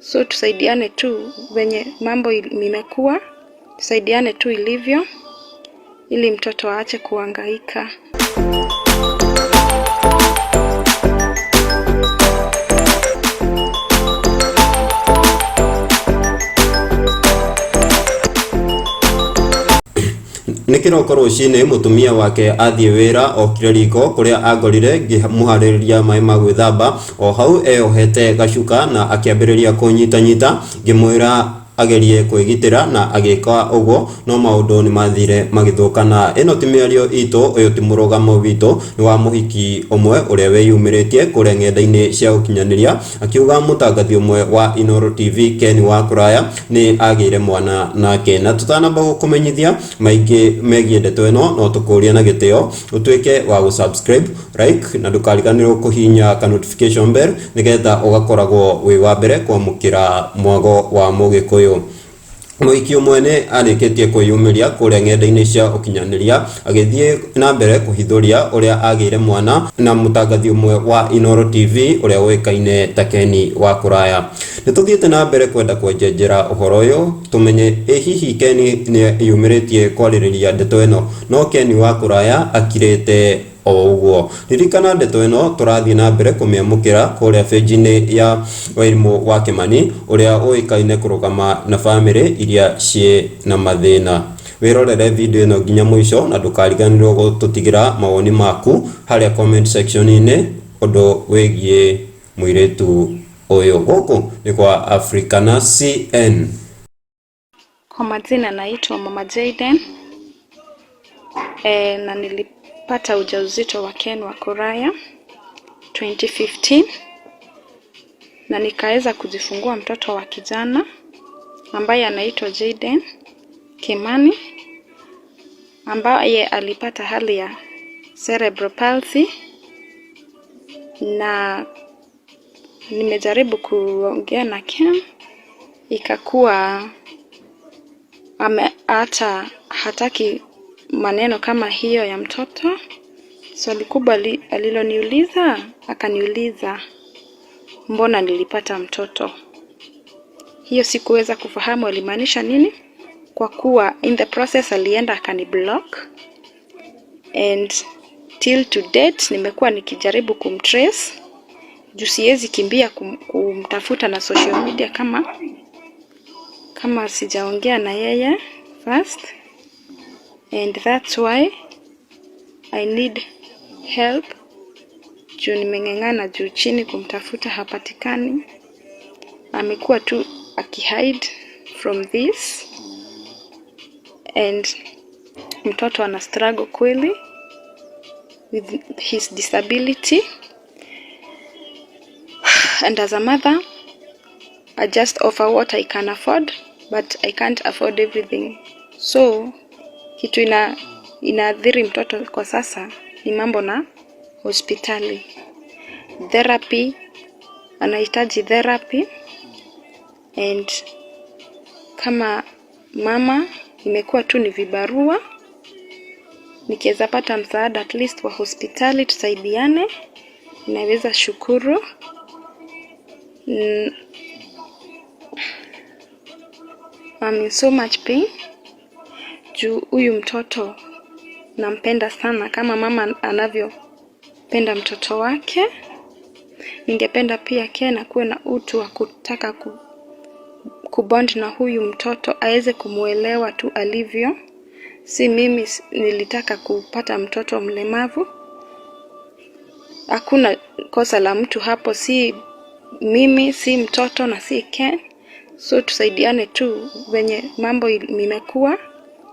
So tusaidiane tu venye mambo imekuwa, tusaidiane tu ilivyo ili mtoto aache kuhangaika. Nikiroko rucini mutumia wake athie wira okire riko kuria agorire ngimuhaririria mai ma gwithamba o hau eyohete gacuka na akiambiriria kunyita ngimwira agerie kwigitira na agika ugo no maundu ni mathire magithukana. Ino ti miario itu, uyu ti murugamo witu ni wa muhiki omwe uria weyumiritie kuria ng'enda-ini cia ukinyaniria akiuga mutangathi omwe wa Inoro TV Ken Wakuraya ni agire mwana nake. Na tutanamba gukumenyithia maingi megie ndeto ino no tukuria na gitio utwike wa gusubscribe, like na ndukariganirwo kuhinya ka notification bell nigetha ugakoragwo wi wa mbere kwamukira mwago wa mugikuyu. Muhiki omwe arikitie kuiyumiria kuria ng'enda-ini cia ukinyaniria agithie na mbere kuhithuria uria agire mwana na mutangathi omwe wa Inoro TV uria wekaine ta Ken Wakuraya. Nituthiete na mbere kwenda kwenjenjera uhoro uyu tumenye hihi Ken ni yumiritie kwaririria ndeto ino no Ken Wakuraya akirete o uguo. Ririkana ndeto ino turathie na mbere kumiamukira kuria page-ini ya wairimu wa kimani uria uikaine kurugama na family iria cie na mathina. Wirorere video ino nginya mwisho na ndukariganirwo gututigira mawoni maku haria comment section-ini undu wigie muiretu uyu. Guku ni kwa Africana CN. Kwa majina naitwa Mama Jayden. Na nilipata ujauzito wa Ken Wakuraya 2015 na nikaweza kujifungua mtoto wa kijana ambaye anaitwa Jayden kimani, ambaye alipata hali ya cerebral palsy, na nimejaribu kuongea na Ken ikakuwa hataki maneno kama hiyo ya mtoto. Swali kubwa aliloniuliza, akaniuliza mbona nilipata mtoto. Hiyo sikuweza kufahamu alimaanisha nini, kwa kuwa in the process alienda akaniblock, and till to date nimekuwa nikijaribu kumtrace juu siwezi kimbia kumtafuta na social media kama sijaongea na yeye first, and that's why I need help juu nimeng'ang'ana juu chini kumtafuta, hapatikani. Amekuwa tu akihide from this, and mtoto ana struggle kweli with his disability, and as a mother I just offer what I can afford, but I can't afford everything. So kitu inaathiri mtoto kwa sasa ni mambo na hospitali. Therapy, anahitaji therapy, and kama mama imekuwa tu ni vibarua. Nikiweza pata msaada at least wa hospitali tusaidiane, naweza shukuru. I'm in so much pain juu huyu mtoto nampenda sana kama mama anavyopenda mtoto wake. Ningependa pia Ken akuwe na utu wa kutaka kubond na huyu mtoto, aweze kumuelewa tu alivyo. Si mimi nilitaka kupata mtoto mlemavu, hakuna kosa la mtu hapo, si mimi, si mtoto na si Ken. So tusaidiane tu venye mambo imekuwa,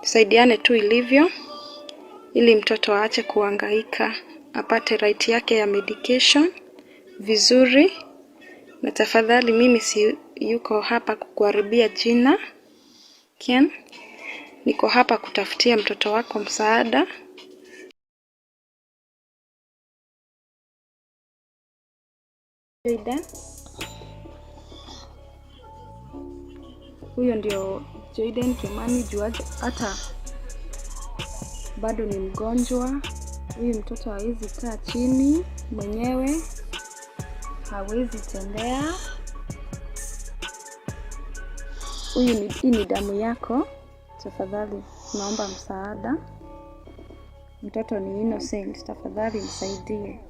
tusaidiane tu ilivyo ili mtoto aache kuhangaika, apate right yake ya medication vizuri. Na tafadhali mimi si yuko hapa kukuharibia jina Ken, niko hapa kutafutia mtoto wako msaada. Jayden, huyo ndio Jayden kimani, juaje hata bado ni mgonjwa. Huyu mtoto hawezi kaa chini mwenyewe, hawezi tembea, hii ni damu yako, tafadhali naomba msaada. Mtoto ni innocent, tafadhali msaidie.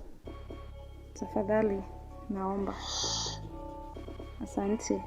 Tafadhali naomba. Asante.